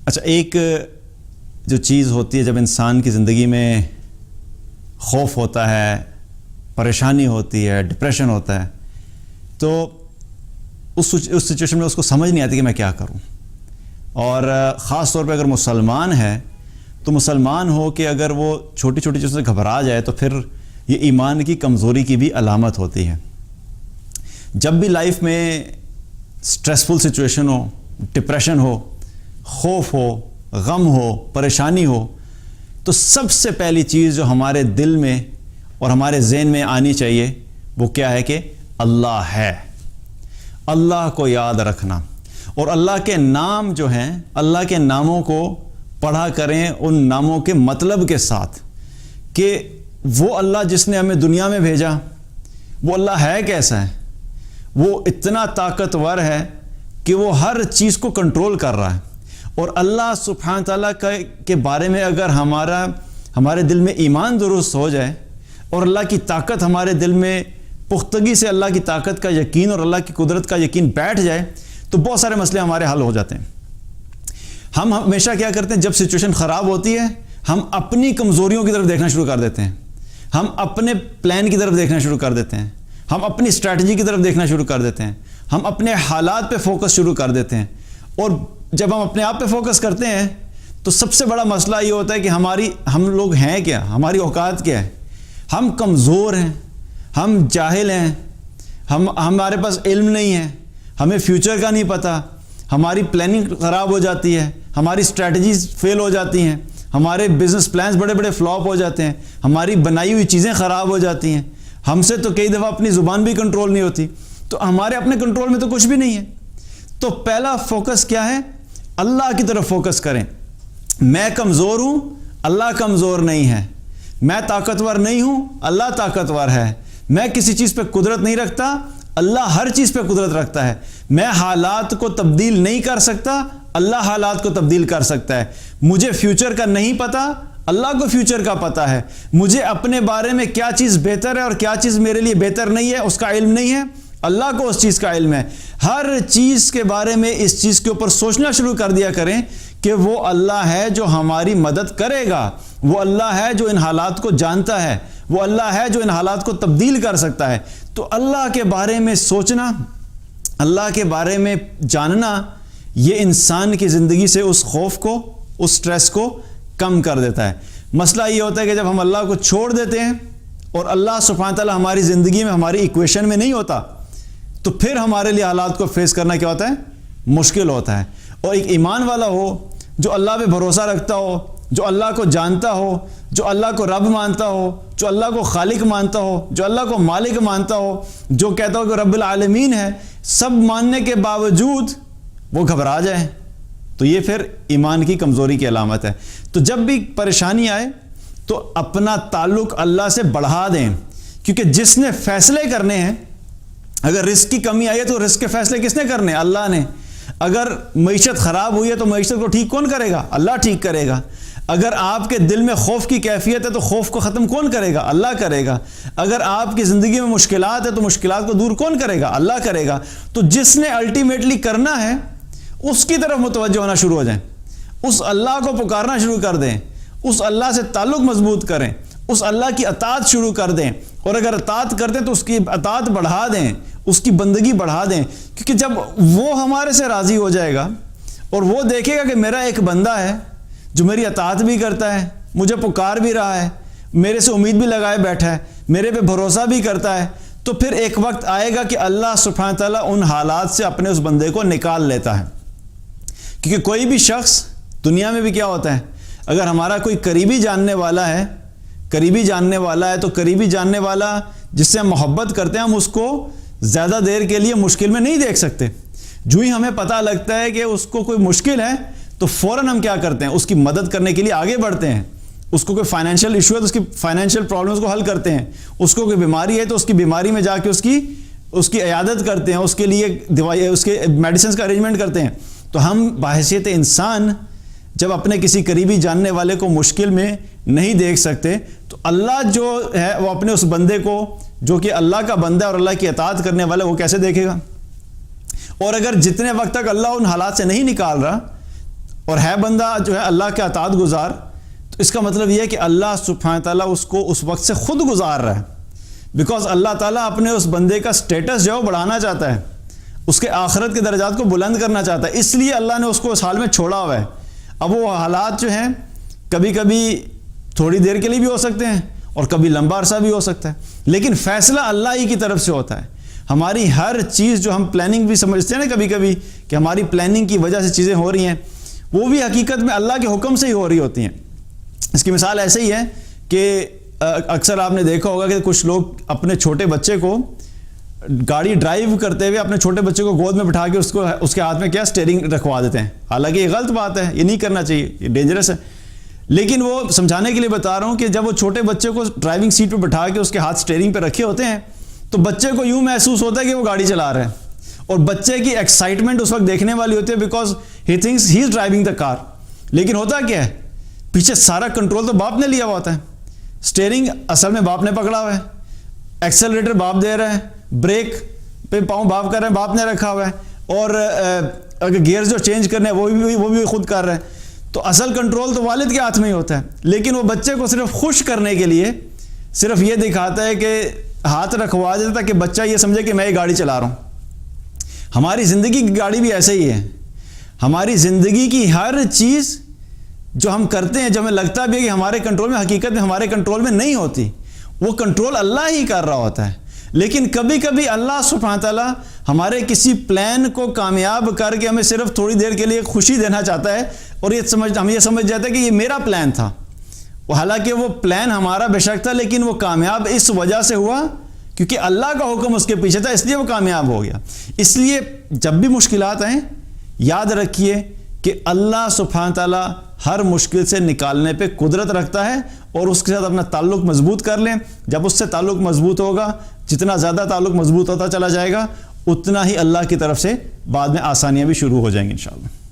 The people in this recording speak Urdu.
اچھا، ایک جو چیز ہوتی ہے جب انسان کی زندگی میں خوف ہوتا ہے، پریشانی ہوتی ہے، ڈپریشن ہوتا ہے، تو اس سچویشن میں اس کو سمجھ نہیں آتی کہ میں کیا کروں. اور خاص طور پہ اگر مسلمان ہے تو مسلمان ہو کہ اگر وہ چھوٹی چھوٹی چیزوں سے گھبرا جائے تو پھر یہ ایمان کی کمزوری کی بھی علامت ہوتی ہے. جب بھی لائف میں سٹریسفل سچویشن ہو، ڈپریشن ہو، خوف ہو، غم ہو، پریشانی ہو، تو سب سے پہلی چیز جو ہمارے دل میں اور ہمارے ذہن میں آنی چاہیے وہ کیا ہے کہ اللہ ہے. اللہ کو یاد رکھنا اور اللہ کے نام جو ہیں، اللہ کے ناموں کو پڑھا کریں ان ناموں کے مطلب کے ساتھ کہ وہ اللہ جس نے ہمیں دنیا میں بھیجا وہ اللہ ہے کیسا ہے. وہ اتنا طاقتور ہے کہ وہ ہر چیز کو کنٹرول کر رہا ہے. اور اللہ سبحانہ تعالیٰ کے بارے میں اگر ہمارے دل میں ایمان درست ہو جائے اور اللہ کی طاقت ہمارے دل میں پختگی سے اللہ کی طاقت کا یقین اور اللہ کی قدرت کا یقین بیٹھ جائے تو بہت سارے مسئلے ہمارے حل ہو جاتے ہیں. ہم ہمیشہ کیا کرتے ہیں جب سچویشن خراب ہوتی ہے ہم اپنی کمزوریوں کی طرف دیکھنا شروع کر دیتے ہیں، ہم اپنے پلان کی طرف دیکھنا شروع کر دیتے ہیں، ہم اپنی اسٹریٹجی کی طرف دیکھنا شروع کر دیتے ہیں، ہم اپنے حالات پہ فوکس شروع کر دیتے ہیں. اور جب ہم اپنے آپ پہ فوکس کرتے ہیں تو سب سے بڑا مسئلہ یہ ہوتا ہے کہ ہم لوگ ہیں کیا، ہماری اوقات کیا ہے. ہم کمزور ہیں، ہم جاہل ہیں، ہمارے پاس علم نہیں ہے، ہمیں فیوچر کا نہیں پتہ، ہماری پلاننگ خراب ہو جاتی ہے، ہماری اسٹریٹجیز فیل ہو جاتی ہیں، ہمارے بزنس پلانز بڑے بڑے فلاپ ہو جاتے ہیں، ہماری بنائی ہوئی چیزیں خراب ہو جاتی ہیں، ہم سے تو کئی دفعہ اپنی زبان بھی کنٹرول نہیں ہوتی. تو ہمارے اپنے کنٹرول میں تو کچھ بھی نہیں ہے. تو پہلا فوکس کیا ہے؟ اللہ کی طرف فوکس کریں. میں کمزور ہوں، اللہ کمزور نہیں ہے. میں طاقتور نہیں ہوں، اللہ طاقتور ہے. میں کسی چیز پہ قدرت نہیں رکھتا، اللہ ہر چیز پہ قدرت رکھتا ہے. میں حالات کو تبدیل نہیں کر سکتا، اللہ حالات کو تبدیل کر سکتا ہے. مجھے فیوچر کا نہیں پتا، اللہ کو فیوچر کا پتہ ہے. مجھے اپنے بارے میں کیا چیز بہتر ہے اور کیا چیز میرے لیے بہتر نہیں ہے اس کا علم نہیں ہے، اللہ کو اس چیز کا علم ہے. ہر چیز کے بارے میں اس چیز کے اوپر سوچنا شروع کر دیا کریں کہ وہ اللہ ہے جو ہماری مدد کرے گا، وہ اللہ ہے جو ان حالات کو جانتا ہے، وہ اللہ ہے جو ان حالات کو تبدیل کر سکتا ہے. تو اللہ کے بارے میں سوچنا، اللہ کے بارے میں جاننا، یہ انسان کی زندگی سے اس خوف کو، اس سٹریس کو کم کر دیتا ہے. مسئلہ یہ ہوتا ہے کہ جب ہم اللہ کو چھوڑ دیتے ہیں اور اللہ سبحانہ تعالیٰ ہماری زندگی میں، ہماری ایکویشن میں نہیں ہوتا تو پھر ہمارے لیے حالات کو فیس کرنا کیا ہوتا ہے؟ مشکل ہوتا ہے. اور ایک ایمان والا ہو جو اللہ پہ بھروسہ رکھتا ہو، جو اللہ کو جانتا ہو، جو اللہ کو رب مانتا ہو، جو اللہ کو خالق مانتا ہو، جو اللہ کو مالک مانتا ہو، جو کہتا ہو کہ رب العالمین ہے، سب ماننے کے باوجود وہ گھبرا جائے تو یہ پھر ایمان کی کمزوری کی علامت ہے. تو جب بھی پریشانی آئے تو اپنا تعلق اللہ سے بڑھا دیں، کیونکہ جس نے فیصلے کرنے ہیں، اگر رزق کی کمی آئی ہے تو رزق کے فیصلے کس نے کرنے؟ اللہ نے. اگر معیشت خراب ہوئی ہے تو معیشت کو ٹھیک کون کرے گا؟ اللہ ٹھیک کرے گا. اگر آپ کے دل میں خوف کی کیفیت ہے تو خوف کو ختم کون کرے گا؟ اللہ کرے گا. اگر آپ کی زندگی میں مشکلات ہے تو مشکلات کو دور کون کرے گا؟ اللہ کرے گا. تو جس نے الٹیمیٹلی کرنا ہے اس کی طرف متوجہ ہونا شروع ہو جائیں، اس اللہ کو پکارنا شروع کر دیں، اس اللہ سے تعلق مضبوط کریں، اس اللہ کی اطاعت شروع کر دیں. اور اگر اطاعت کرتے تو اس کی اطاعت بڑھا دیں، اس کی بندگی بڑھا دیں. کیونکہ جب وہ ہمارے سے راضی ہو جائے گا اور وہ دیکھے گا کہ میرا ایک بندہ ہے جو میری اطاعت بھی کرتا ہے، مجھے پکار بھی رہا ہے، میرے سے امید بھی لگائے بیٹھا ہے، میرے پہ بھروسہ بھی کرتا ہے، تو پھر ایک وقت آئے گا کہ اللہ سبحانہ تعالیٰ ان حالات سے اپنے اس بندے کو نکال لیتا ہے. کیونکہ کوئی بھی شخص دنیا میں بھی کیا ہوتا ہے، اگر ہمارا کوئی قریبی جاننے والا ہے تو قریبی جاننے والا جس سے ہم محبت کرتے ہیں، ہم اس کو زیادہ دیر کے لیے مشکل میں نہیں دیکھ سکتے. جو ہی ہمیں پتہ لگتا ہے کہ اس کو کوئی مشکل ہے تو فوراً ہم کیا کرتے ہیں؟ اس کی مدد کرنے کے لیے آگے بڑھتے ہیں. اس کو کوئی فائنینشیل ایشو ہے تو اس کی فائنینشیل پرابلمس کو حل کرتے ہیں. اس کو کوئی بیماری ہے تو اس کی بیماری میں جا کے اس کی عیادت کرتے ہیں، اس کے لیے دوائی، اس کے میڈیسنس کا ارینجمنٹ کرتے ہیں. تو ہم بحیثیت انسان جب اپنے کسی قریبی جاننے والے کو مشکل میں نہیں دیکھ سکتے تو اللہ جو ہے وہ اپنے اس بندے کو جو کہ اللہ کا بندہ اور اللہ کی اطاعت کرنے والا وہ کیسے دیکھے گا؟ اور اگر جتنے وقت تک اللہ ان حالات سے نہیں نکال رہا اور ہے بندہ جو ہے اللہ کا اطاعت گزار، تو اس کا مطلب یہ ہے کہ اللہ سبحانہ تعالیٰ اس کو اس وقت سے خود گزار رہا ہے، بیکاز اللہ تعالیٰ اپنے اس بندے کا سٹیٹس جو ہے وہ بڑھانا چاہتا ہے، اس کے آخرت کے درجات کو بلند کرنا چاہتا ہے، اس لیے اللہ نے اس کو اس حال میں چھوڑا ہوا ہے۔ اب وہ حالات جو ہیں کبھی کبھی تھوڑی دیر کے لیے بھی ہو سکتے ہیں اور کبھی لمبا عرصہ بھی ہو سکتا ہے، لیکن فیصلہ اللہ ہی کی طرف سے ہوتا ہے۔ ہماری ہر چیز جو ہم پلاننگ بھی سمجھتے ہیں نا کبھی کبھی کہ ہماری پلاننگ کی وجہ سے چیزیں ہو رہی ہیں، وہ بھی حقیقت میں اللہ کے حکم سے ہی ہو رہی ہوتی ہیں۔ اس کی مثال ایسے ہی ہے کہ اکثر آپ نے دیکھا ہوگا کہ کچھ لوگ اپنے چھوٹے بچے کو گاڑی ڈرائیو کرتے ہوئے اپنے چھوٹے بچے کو گود میں بٹھا کے اس کے ہاتھ میں کیا سٹیئرنگ رکھوا دیتے ہیں، حالانکہ یہ غلط بات ہے، یہ نہیں کرنا چاہیے، یہ ڈینجرس ہے، لیکن وہ سمجھانے کے لیے بتا رہا ہوں کہ جب وہ چھوٹے بچے کو ڈرائیونگ سیٹ پہ بٹھا کے اس کے ہاتھ سٹیئرنگ پہ رکھے ہوتے ہیں تو بچے کو یوں محسوس ہوتا ہے کہ وہ گاڑی چلا رہا ہے، اور بچے کی ایکسائٹمنٹ اس وقت دیکھنے والی ہوتی ہے because he thinks he is driving the car, لیکن ہوتا کیا ہے پیچھے سارا کنٹرول تو باپ نے لیا ہوا ہوتا ہے، سٹیئرنگ اصل میں باپ نے پکڑا ہوا ہے، ایکسلریٹر باپ دے رہا ہے، بریک پہ پاؤں باپ کر رہے ہیں، باپ نے رکھا ہوا ہے، اور اگر گیئر جو چینج کرنے ہیں وہ بھی خود کر رہے ہیں، تو اصل کنٹرول تو والد کے ہاتھ میں ہی ہوتا ہے، لیکن وہ بچے کو صرف خوش کرنے کے لیے صرف یہ دکھاتا ہے کہ ہاتھ رکھوا دیتا کہ بچہ یہ سمجھے کہ میں یہ گاڑی چلا رہا ہوں۔ ہماری زندگی کی گاڑی بھی ایسے ہی ہے، ہماری زندگی کی ہر چیز جو ہم کرتے ہیں جو ہمیں لگتا بھی ہے کہ ہمارے کنٹرول میں، حقیقت میں ہمارے کنٹرول میں نہیں ہوتی، وہ کنٹرول اللہ ہی کر رہا ہوتا ہے، لیکن کبھی کبھی اللہ سبحانہ تعالیٰ ہمارے کسی پلان کو کامیاب کر کے ہمیں صرف تھوڑی دیر کے لیے خوشی دینا چاہتا ہے، اور ہم یہ سمجھ جاتے ہیں کہ یہ میرا پلان تھا، حالانکہ وہ پلان ہمارا بے شک تھا، لیکن وہ کامیاب اس وجہ سے ہوا کیونکہ اللہ کا حکم اس کے پیچھے تھا، اس لیے وہ کامیاب ہو گیا۔ اس لیے جب بھی مشکلات آئیں یاد رکھیے کہ اللہ سبحانہ تعالیٰ ہر مشکل سے نکالنے پہ قدرت رکھتا ہے، اور اس کے ساتھ اپنا تعلق مضبوط کر لیں۔ جب اس سے تعلق مضبوط ہوگا، جتنا زیادہ تعلق مضبوط ہوتا چلا جائے گا اتنا ہی اللہ کی طرف سے بعد میں آسانیاں بھی شروع ہو جائیں گی انشاءاللہ۔